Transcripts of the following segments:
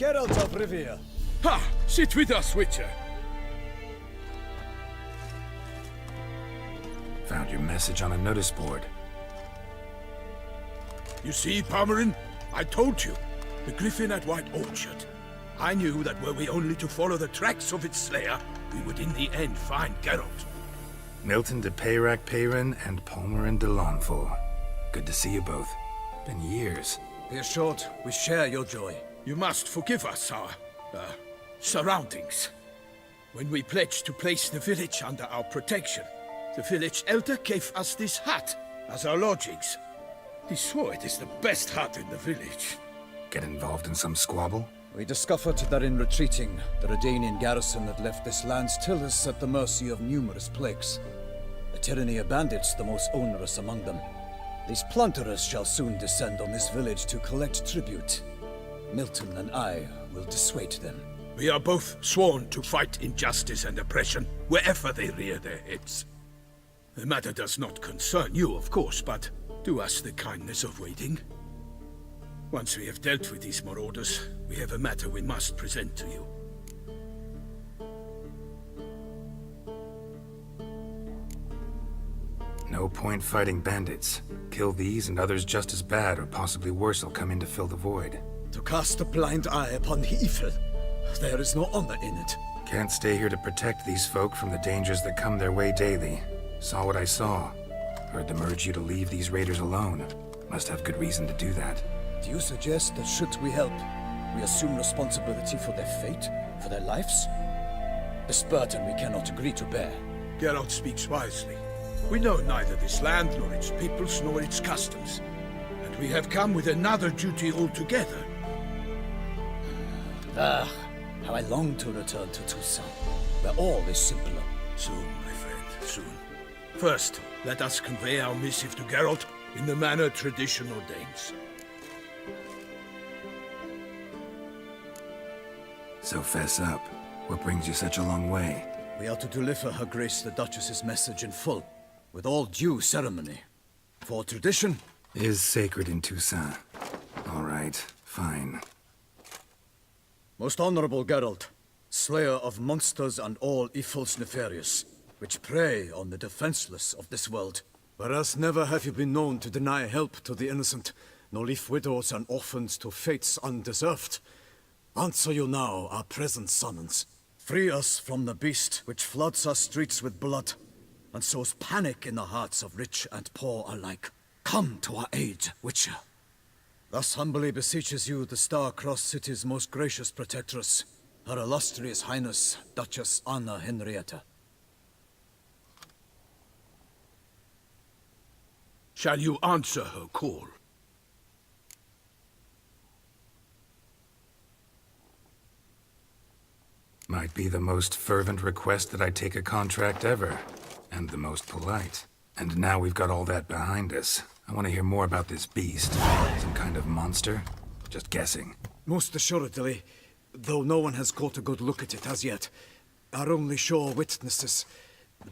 Geralt of Rivia. Ha! Sit with us, Witcher. Found your message on a notice board. You see, Palmerin? I told you. The griffin at White Orchard. I knew that were we only to follow the tracks of its slayer, we would in the end find Geralt. Milton de Peyrac Peyrin and Palmerin de Lawnful. Good to see you both. Been years. Be assured, we share your joy. You must forgive us our, surroundings. When we pledged to place the village under our protection, the village elder gave us this hut as our lodgings. He swore it is the best hut in the village. Get involved in some squabble? We discovered that in retreating, the Redanian garrison that left this land still is at the mercy of numerous plagues. A tyranny of bandits, the most onerous among them. These plunderers shall soon descend on this village to collect tribute. Milton and I will dissuade them. We are both sworn to fight injustice and oppression wherever they rear their heads. The matter does not concern you, of course, but do us the kindness of waiting. Once we have dealt with these marauders, we have a matter we must present to you. No point fighting bandits. Kill these and others just as bad or possibly worse will come in to fill the void. To cast a blind eye upon the evil. There is no honor in it. Can't stay here to protect these folk from the dangers that come their way daily. Saw what I saw. Heard them urge you to leave these raiders alone. Must have good reason to do that. Do you suggest that should we help, we assume responsibility for their fate, for their lives? This burden we cannot agree to bear. Geralt speaks wisely. We know neither this land, nor its peoples, nor its customs. And we have come with another duty altogether. Ah, how I long to return to Toussaint, where all is simpler. Soon, my friend, soon. First, let us convey our missive to Geralt in the manner tradition ordains. So fess up. What brings you such a long way? We are to deliver Her Grace the Duchess's message in full, with all due ceremony. For tradition Is sacred in Toussaint. All right, fine. Most honorable Geralt, slayer of monsters and all evils nefarious, which prey on the defenseless of this world. Whereas never have you been known to deny help to the innocent, nor leave widows and orphans to fates undeserved. Answer you now our present summons. Free us from the beast which floods our streets with blood, and sows panic in the hearts of rich and poor alike. Come to our aid, Witcher. Thus humbly beseeches you the Star-Crossed City's most gracious protectress, Her Illustrious Highness, Duchess Anna Henrietta. Shall you answer her call? Might be the most fervent request that I take a contract ever. And the most polite. And now we've got all that behind us. I want to hear more about this beast. Some kind of monster? Just guessing. Most assuredly, though no one has caught a good look at it as yet. Our only sure witnesses.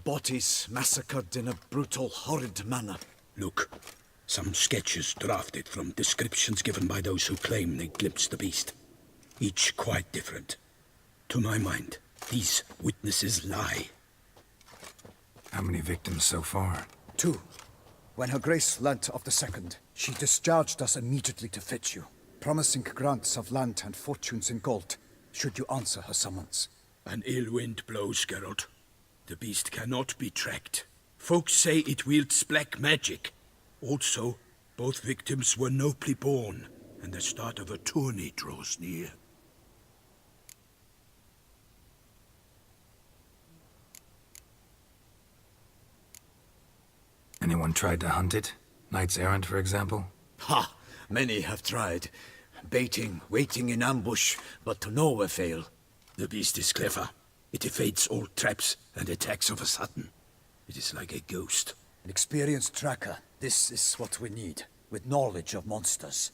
Bodies massacred in a brutal, horrid manner. Look, some sketches drafted from descriptions given by those who claim they glimpsed the beast. Each quite different. To my mind, these witnesses lie. How many victims so far? 2. When Her Grace learnt of the second, she discharged us immediately to fetch you, promising grants of land and fortunes in gold, should you answer her summons. An ill wind blows, Geralt. The beast cannot be tracked. Folks say it wields black magic. Also, both victims were nobly born, and the start of a tourney draws near. Anyone tried to hunt it? Knights errant, for example? Ha! Many have tried. Baiting, waiting in ambush, but to no avail. The beast is clever. It evades all traps and attacks of a sudden. It is like a ghost. An experienced tracker, this is what we need, with knowledge of monsters.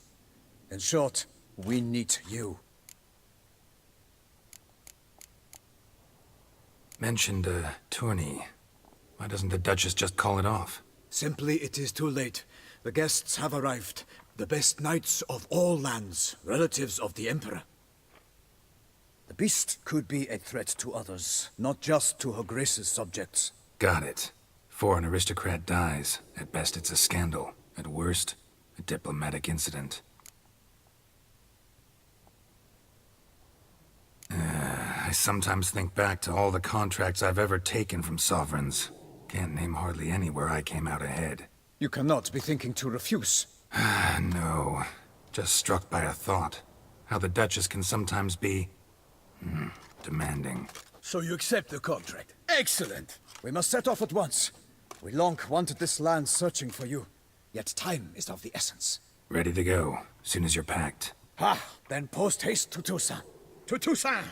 In short, we need you. Mentioned a tourney. Why doesn't the Duchess just call it off? Simply, it is too late. The guests have arrived. The best knights of all lands, relatives of the Emperor. The beast could be a threat to others, not just to Her Grace's subjects. Got it. Before an aristocrat dies, at best it's a scandal. At worst, a diplomatic incident. I sometimes think back to all the contracts I've ever taken from sovereigns. Can't name hardly any where I came out ahead. You cannot be thinking to refuse. No. Just struck by a thought. How the Duchess can sometimes be... demanding. So you accept the contract. Excellent! We must set off at once. We long wanted this land searching for you. Yet time is of the essence. Ready to go, soon as you're packed. Then post haste to Toussaint. To Toussaint!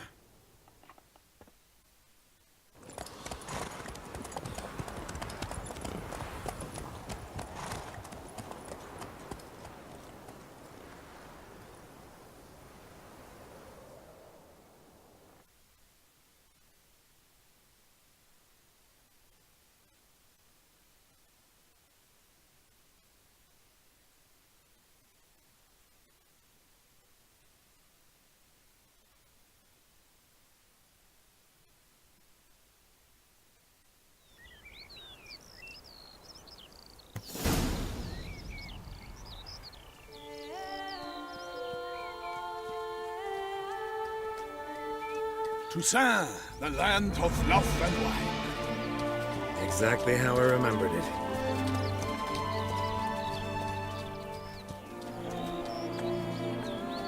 Toussaint, the land of love and wine. Exactly how I remembered it.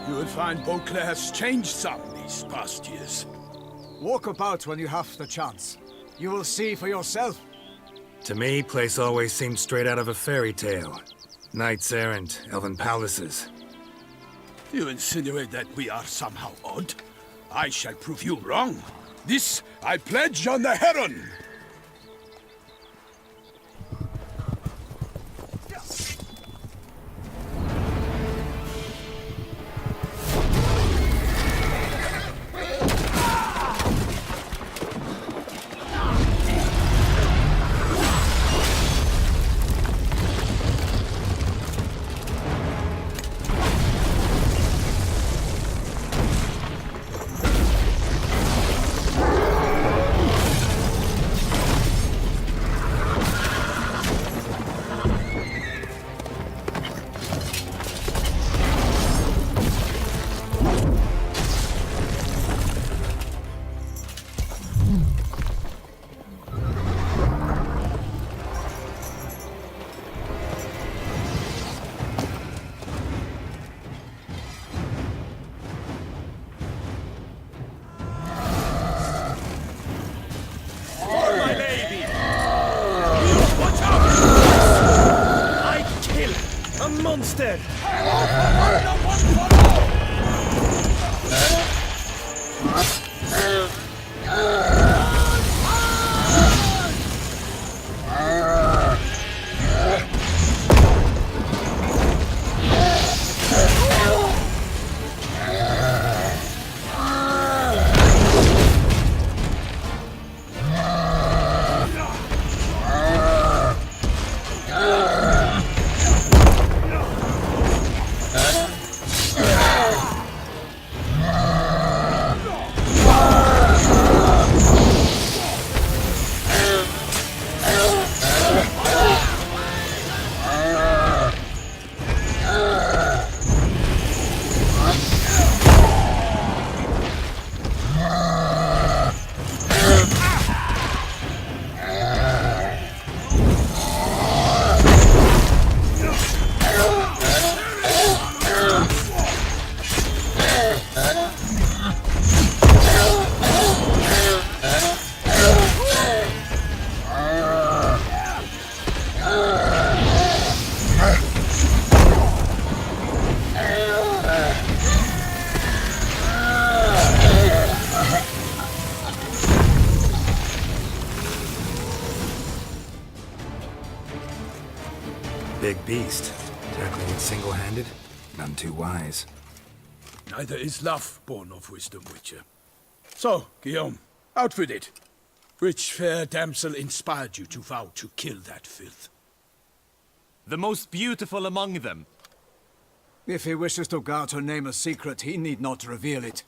You will find Beauclair has changed some these past years. Walk about when you have the chance. You will see for yourself. To me, place always seemed straight out of a fairy tale. Knights errant, elven palaces. You insinuate that we are somehow odd? I shall prove you wrong. This I pledge on the Heron. Monster! Big beast. Tackling it single-handed? None too wise. Neither is love born of wisdom, Witcher. So, Guillaume, out with it. Which fair damsel inspired you to vow to kill that filth? The most beautiful among them. If he wishes to guard her name a secret, he need not reveal it.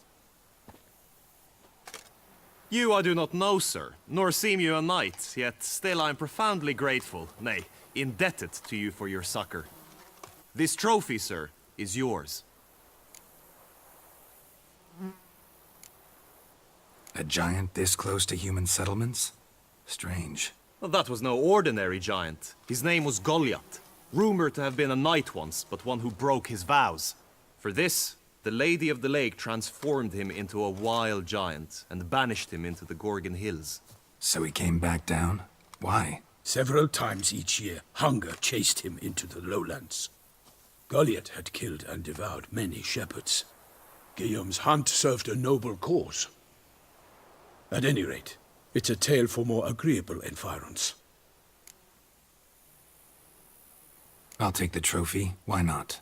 You I do not know, sir, nor seem you a knight, yet still I am profoundly grateful, nay, indebted to you for your succor. This trophy, sir, is yours. A giant this close to human settlements? Strange. Well, that was no ordinary giant. His name was Goliath, rumored to have been a knight once, but one who broke his vows. For this, the Lady of the Lake transformed him into a wild giant and banished him into the Gorgon Hills. So he came back down? Why? Several times each year, hunger chased him into the lowlands. Goliath had killed and devoured many shepherds. Guillaume's hunt served a noble cause. At any rate, it's a tale for more agreeable environs. I'll take the trophy. Why not?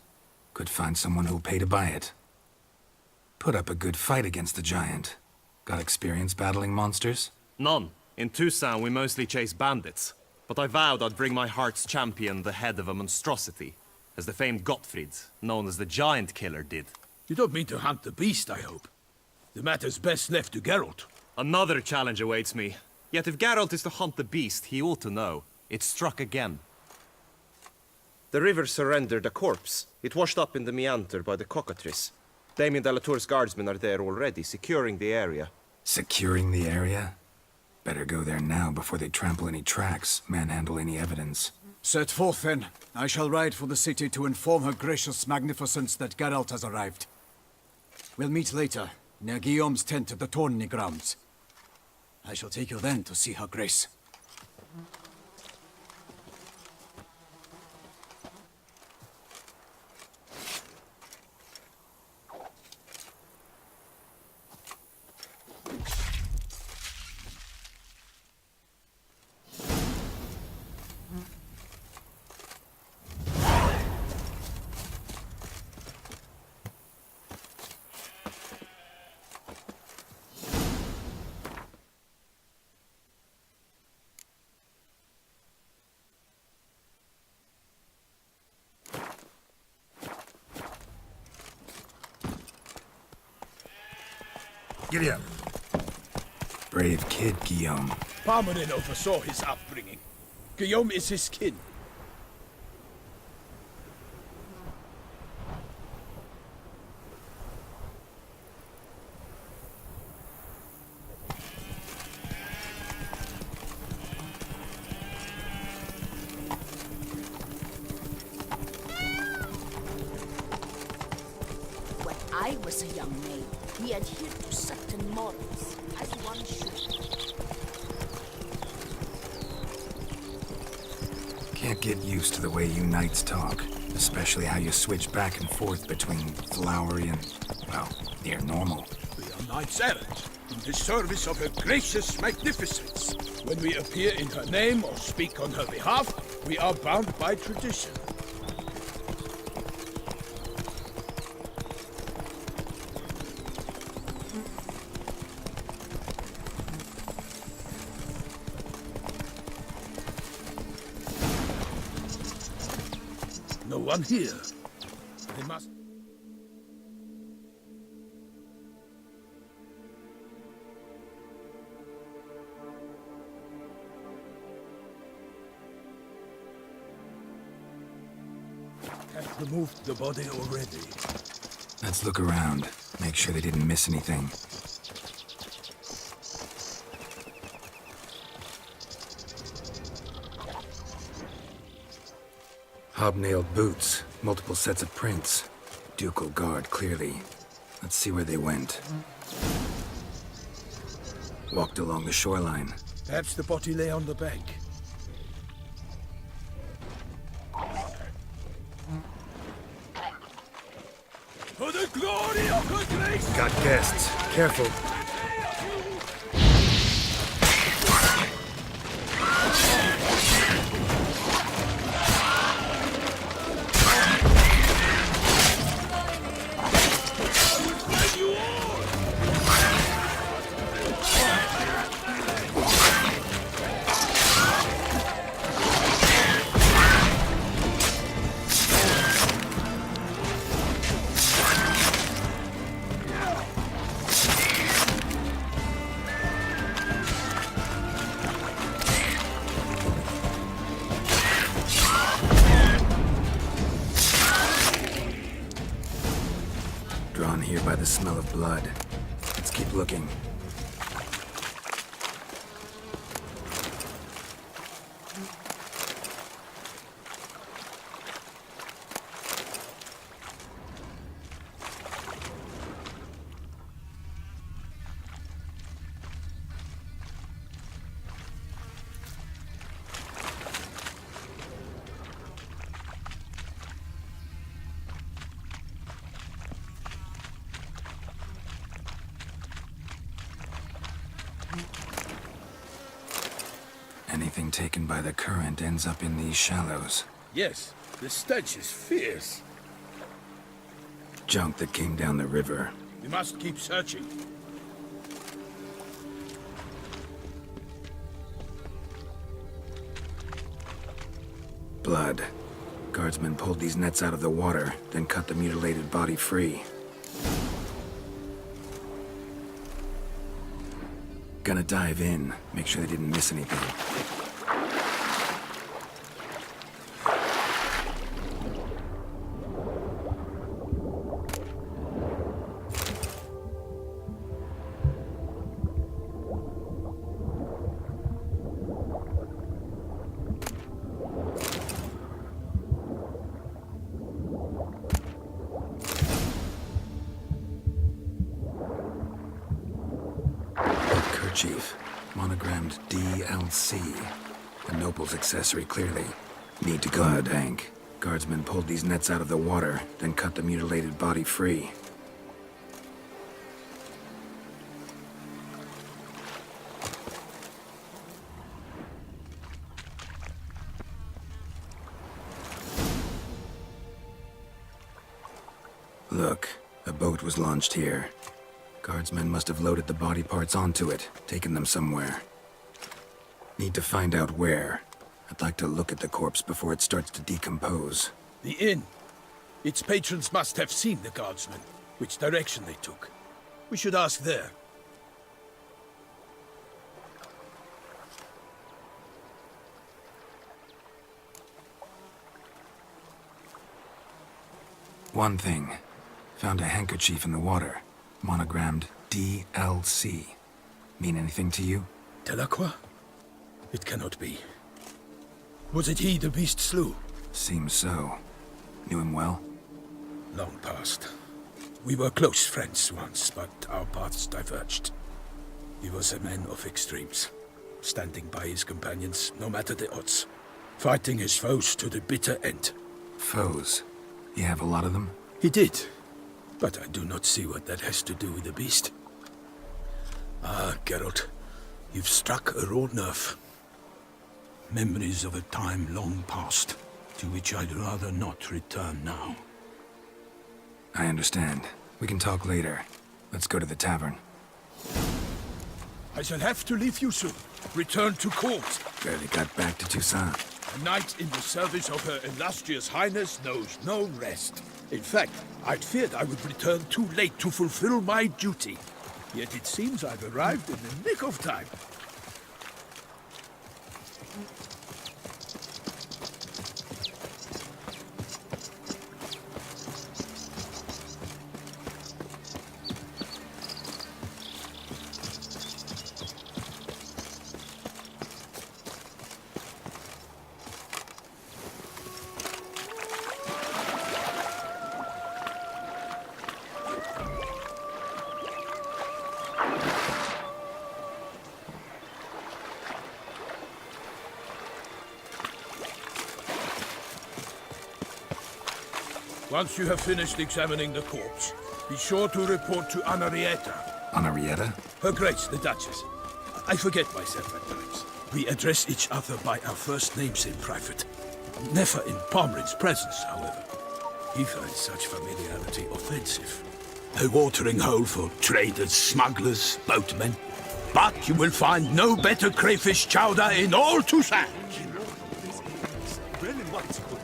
Could find someone who'll pay to buy it. Put up a good fight against the giant. Got experience battling monsters? None. In Toussaint we mostly chase bandits. But I vowed I'd bring my heart's champion the head of a monstrosity, as the famed Gottfried, known as the Giant Killer, did. You don't mean to hunt the beast, I hope. The matter's best left to Geralt. Another challenge awaits me. Yet if Geralt is to hunt the beast, he ought to know. It struck again. The river surrendered a corpse. It washed up in the meander by the cockatrice. Damien de la Tour's guardsmen are there already, securing the area. Securing the area? Better go there now before they trample any tracks, manhandle any evidence. Set forth, then. I shall ride for the city to inform her gracious magnificence that Geralt has arrived. We'll meet later, near Guillaume's tent at the tourney grounds. I shall take you then to see her grace. Giddy up. Brave kid, Guillaume. Parmanin oversaw his upbringing. Guillaume is his kin. When I was a young maid, we adhered to certain morals, as one should. Can't get used to the way you knights talk. Especially how you switch back and forth between flowery and, well, near normal. We are knights errant, in the service of her gracious magnificence. When we appear in her name or speak on her behalf, we are bound by tradition. No one here. They must... have removed the body already. Let's look around. Make sure they didn't miss anything. Hobnailed boots, multiple sets of prints. Ducal guard, clearly. Let's see where they went. Walked along the shoreline. Perhaps the body lay on the bank. For the glory of her grace! Got guests. Careful. by the smell of blood. Let's keep looking. Anything taken by the current ends up in these shallows. Yes, the stench is fierce. Junk that came down the river. We must keep searching. Blood. Guardsmen pulled these nets out of the water, then cut the mutilated body free. Gonna dive in, make sure they didn't miss anything. Kerchief, monogrammed DLC. A noble's accessory, clearly. Need to go to the bank. Guardsmen pulled these nets out of the water, then cut the mutilated body free. Look, a boat was launched here. Guardsmen must have loaded the body parts onto it, taken them somewhere. Need to find out where. I'd like to look at the corpse before it starts to decompose. The inn. Its patrons must have seen the guardsmen, which direction they took. We should ask there. One thing. Found a handkerchief in the water. Monogrammed DLC. Mean anything to you? Delacroix? It cannot be. Was it he the beast slew? Seems so. Knew him well? Long past. We were close friends once, but our paths diverged. He was a man of extremes, standing by his companions, no matter the odds. Fighting his foes to the bitter end. Foes? You have a lot of them? He did. But I do not see what that has to do with the beast. Ah, Geralt, you've struck a raw nerve. Memories of a time long past, to which I'd rather not return now. I understand. We can talk later. Let's go to the tavern. I shall have to leave you soon. Return to court. Barely got back to Toussaint. A knight in the service of Her Illustrious Highness knows no rest. In fact, I'd feared I would return too late to fulfill my duty. Yet it seems I've arrived in the nick of time. Once you have finished examining the corpse, be sure to report to Anarietta. Anarietta? Her Grace, the Duchess. I forget myself at times. We address each other by our first names in private. Never in Palmerin's presence, however. He finds such familiarity offensive. A watering hole for traders, smugglers, boatmen. But you will find no better crayfish chowder in all Toussaint.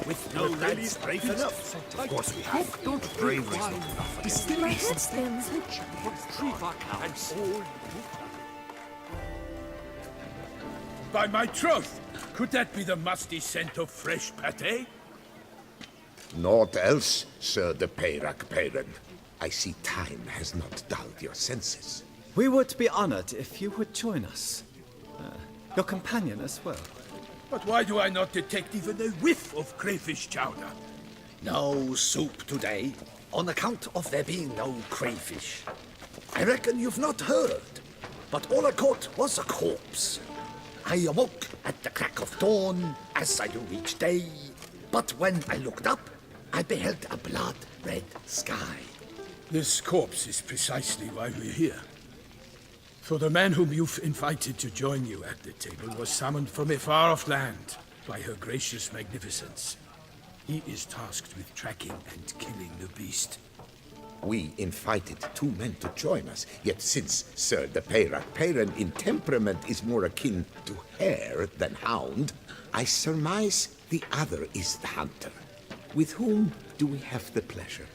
With no lads brave enough. Of course we have. Bravery's not enough. Distillation stems. By my troth, could that be the musty scent of fresh pate? Naught else, Sir de Peyrac Peyran. I see time has not dulled your senses. We would be honored if you would join us. Your companion as well. But why do I not detect even a whiff of crayfish chowder? No soup today, on account of there being no crayfish. I reckon you've not heard, but all I caught was a corpse. I awoke at the crack of dawn, as I do each day, but when I looked up, I beheld a blood-red sky. This corpse is precisely why we're here. For the man whom you've invited to join you at the table was summoned from a far-off land by her gracious magnificence. He is tasked with tracking and killing the beast. We invited 2 men to join us, yet since Sir de Peyran in temperament is more akin to hare than hound, I surmise the other is the hunter. With whom do we have the pleasure?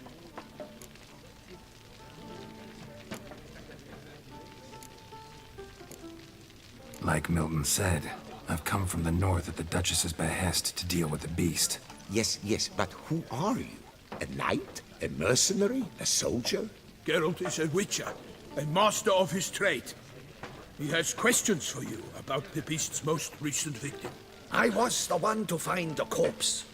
Like Milton said, I've come from the north at the Duchess's behest to deal with the beast. Yes, but who are you? A knight? A mercenary? A soldier? Geralt is a witcher, a master of his trade. He has questions for you about the beast's most recent victim. I was the one to find the corpse.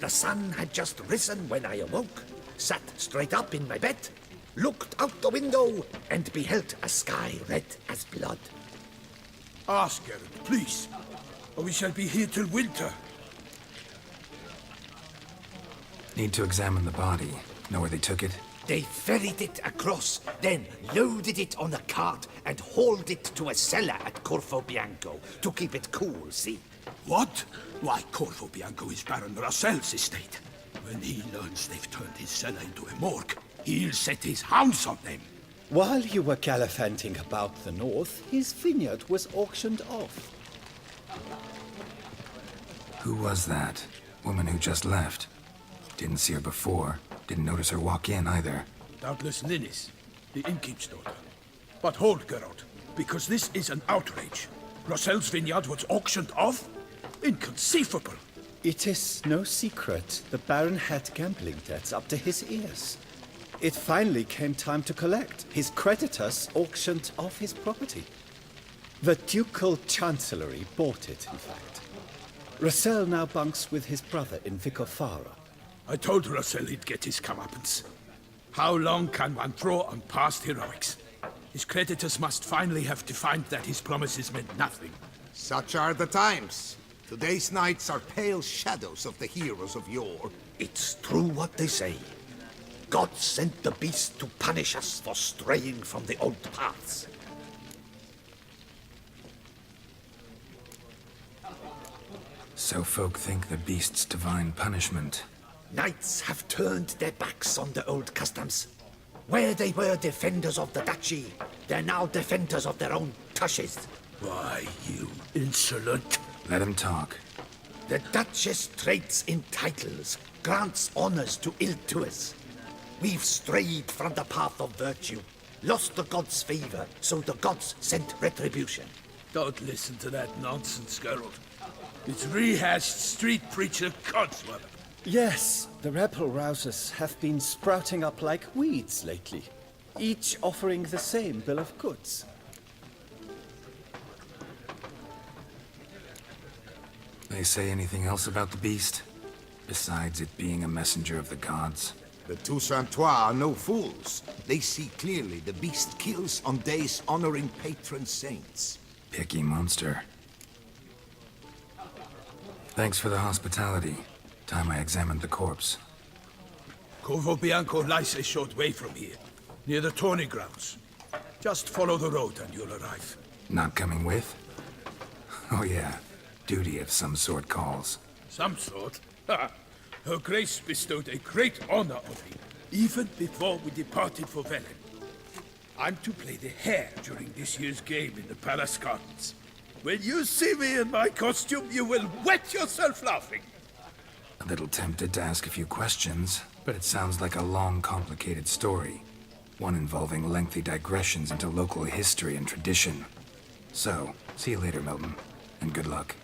The sun had just risen when I awoke, sat straight up in my bed, looked out the window, and beheld a sky red as blood. Ask Geralt, please, or we shall be here till winter. Need to examine the body. Know where they took it? They ferried it across, then loaded it on a cart and hauled it to a cellar at Corvo Bianco to keep it cool, see? What? Why, Corvo Bianco is Baron Russell's estate. When he learns they've turned his cellar into a morgue, he'll set his hounds on them. While you were gallivanting about the north, his vineyard was auctioned off. Who was that? Woman who just left. Didn't see her before. Didn't notice her walk in either. Doubtless Ninnis, the innkeep's daughter. But hold, Geralt, because this is an outrage. Russell's vineyard was auctioned off? Inconceivable. It is no secret the Baron had gambling debts up to his ears. It finally came time to collect. His creditors auctioned off his property. The Ducal Chancellery bought it, in fact. Russell now bunks with his brother in Vicofara. I told Russell he'd get his comeuppance. How long can one throw on past heroics? His creditors must finally have defined that his promises meant nothing. Such are the times. Today's knights are pale shadows of the heroes of yore. It's true what they say. God sent the beast to punish us for straying from the old paths. So folk think the beast's divine punishment. Knights have turned their backs on the old customs. Where they were defenders of the duchy, they're now defenders of their own tushes. Why, you insolent... Let him talk. The Duchess trades in titles, grants honors to ill-doers. We've strayed from the path of virtue, lost the gods' favor, so the gods sent retribution. Don't listen to that nonsense, Geralt. It's rehashed street preacher codswallop. Yes, the rebel rousers have been sprouting up like weeds lately, each offering the same bill of goods. They say anything else about the beast? Besides it being a messenger of the gods? The Toussaint are no fools. They see clearly the beast kills on days honoring patron saints. Picky monster. Thanks for the hospitality. Time I examined the corpse. Corvo Bianco lies a short way from here, near the tourney grounds. Just follow the road and you'll arrive. Not coming with? Oh yeah, duty of some sort calls. Some sort? Ha! Her Grace bestowed a great honor on me, even before we departed for Velen. I'm to play the hare during this year's game in the palace gardens. When you see me in my costume, you will wet yourself laughing. A little tempted to ask a few questions, but it sounds like a long, complicated story. One involving lengthy digressions into local history and tradition. So, see you later, Milton, and good luck.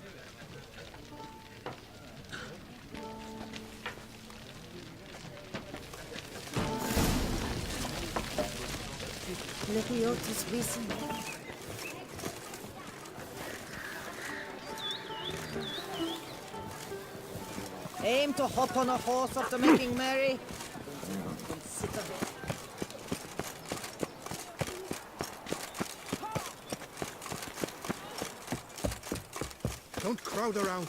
Leviotis wissen. Aim to hop on a horse after making merry. Consider it. Don't crowd around.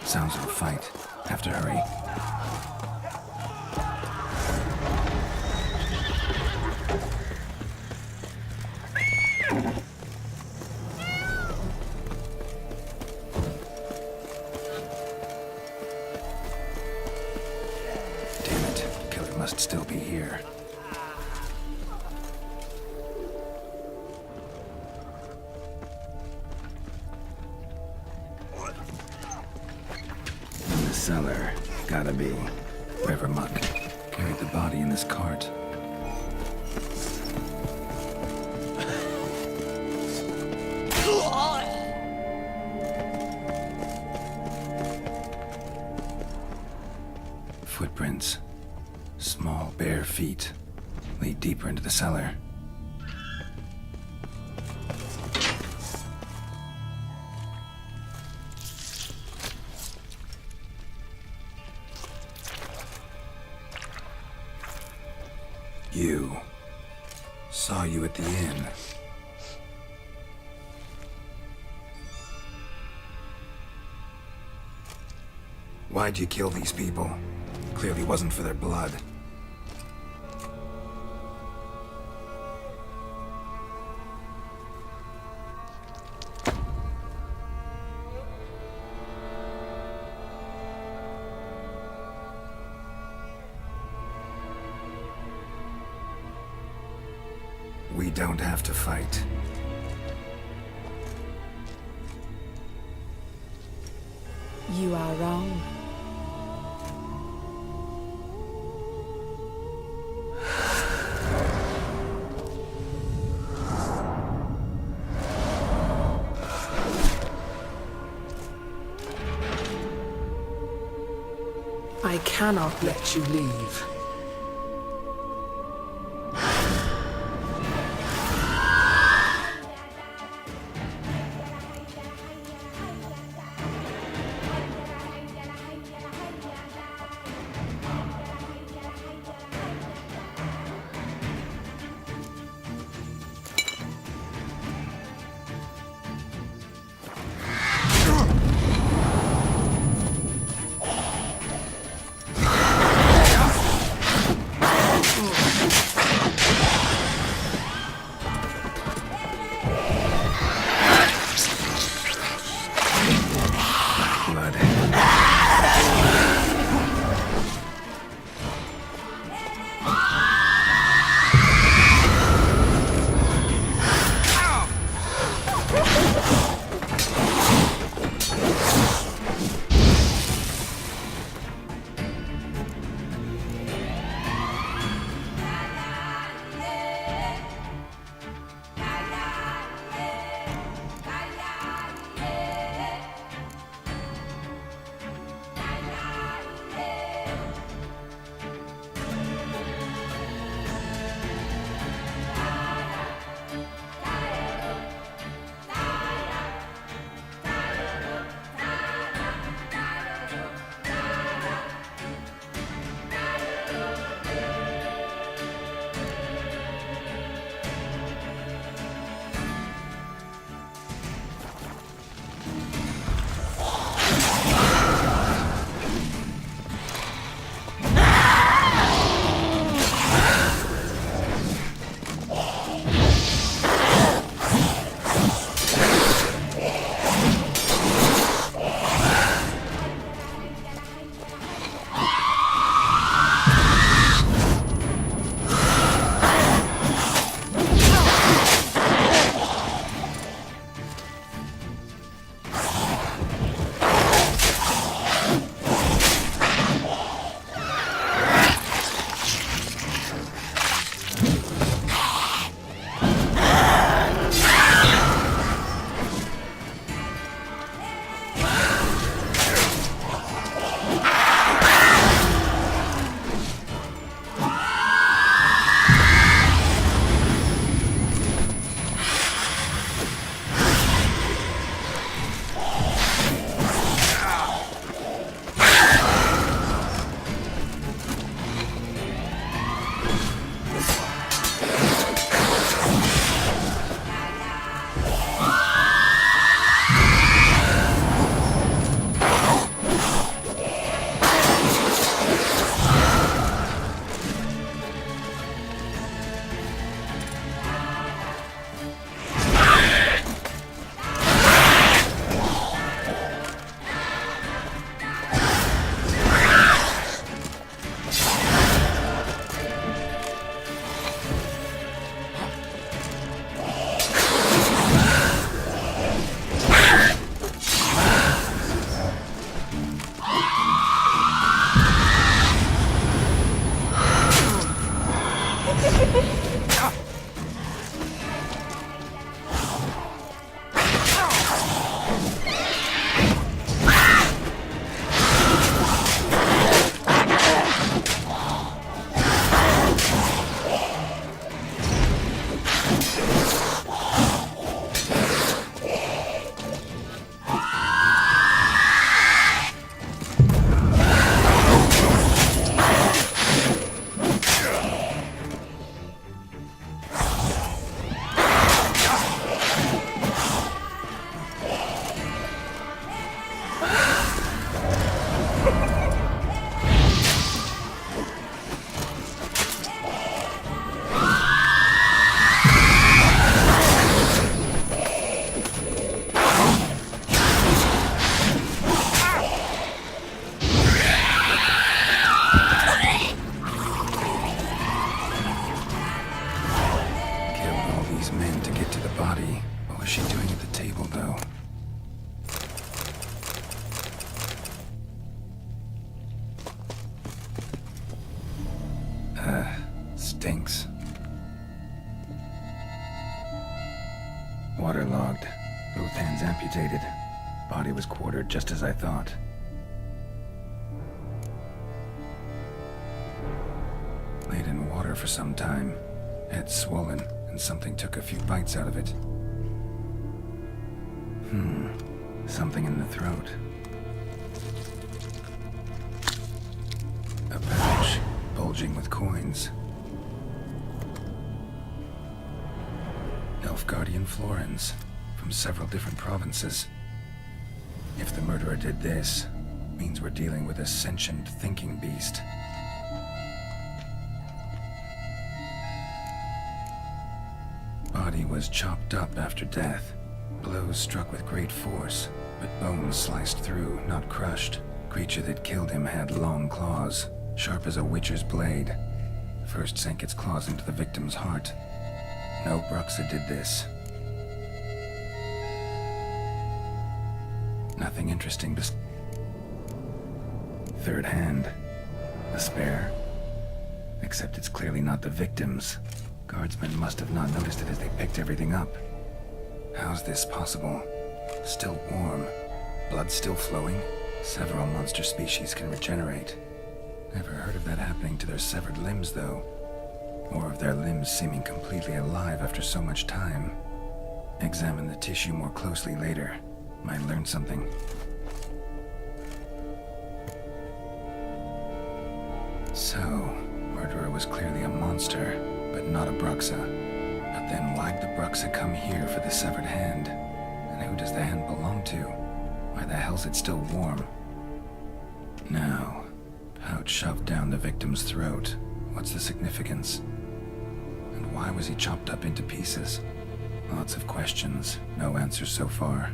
Sounds of a fight. Have to hurry. Damn it. Killer must still be here. In the cellar. Gotta be. River muck. Carried the body in this cart. Footprints. Small, bare feet. Lead deeper into the cellar. You. Saw you at the inn. Why'd you kill these people? Clearly wasn't for their blood. We don't have to fight. You are wrong. I cannot let you leave. amputated. Body was quartered just as I thought. Laid in water for some time. Head swollen, and something took a few bites out of it. Something in the throat. A pouch, bulging with coins. Guardian florins, from several different provinces. If the murderer did this, means we're dealing with a sentient thinking beast. Body was chopped up after death. Blows struck with great force, but bones sliced through, not crushed. Creature that killed him had long claws, sharp as a witcher's blade. First sank its claws into the victim's heart. No Bruxa did this. Nothing interesting to... Third hand. A spare. Except it's clearly not the victim's. Guardsmen must have not noticed it as they picked everything up. How's this possible? Still warm. Blood still flowing? Several monster species can regenerate. Never heard of that happening to their severed limbs, though. Or of their limbs seeming completely alive after so much time. Examine the tissue more closely later. Might learn something. So, murderer was clearly a monster, but not a Bruxa. But then why'd the Bruxa come here for the severed hand? And who does the hand belong to? Why the hell's it still warm? Now, pouch shoved down the victim's throat. What's the significance? And why was he chopped up into pieces? Lots of questions, no answers so far.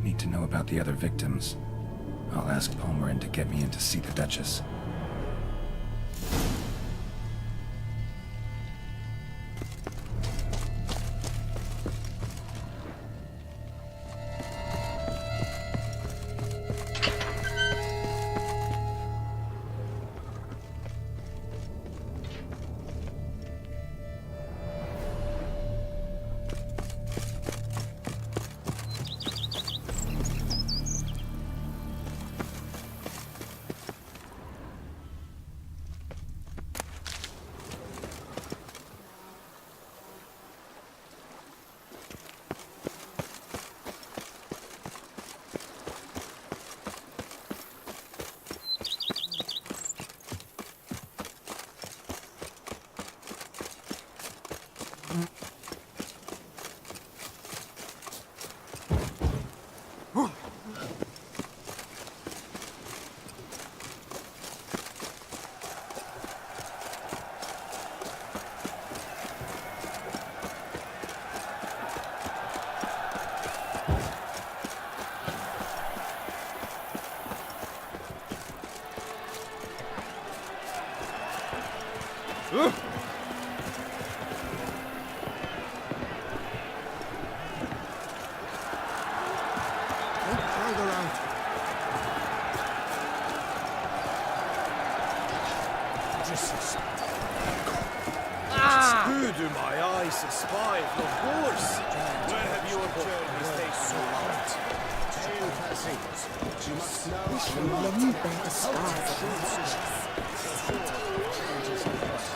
Need to know about the other victims. I'll ask Palmerin to get me in to see the Duchess.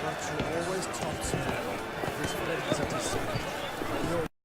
But you always talk to me. This friend is a deceit.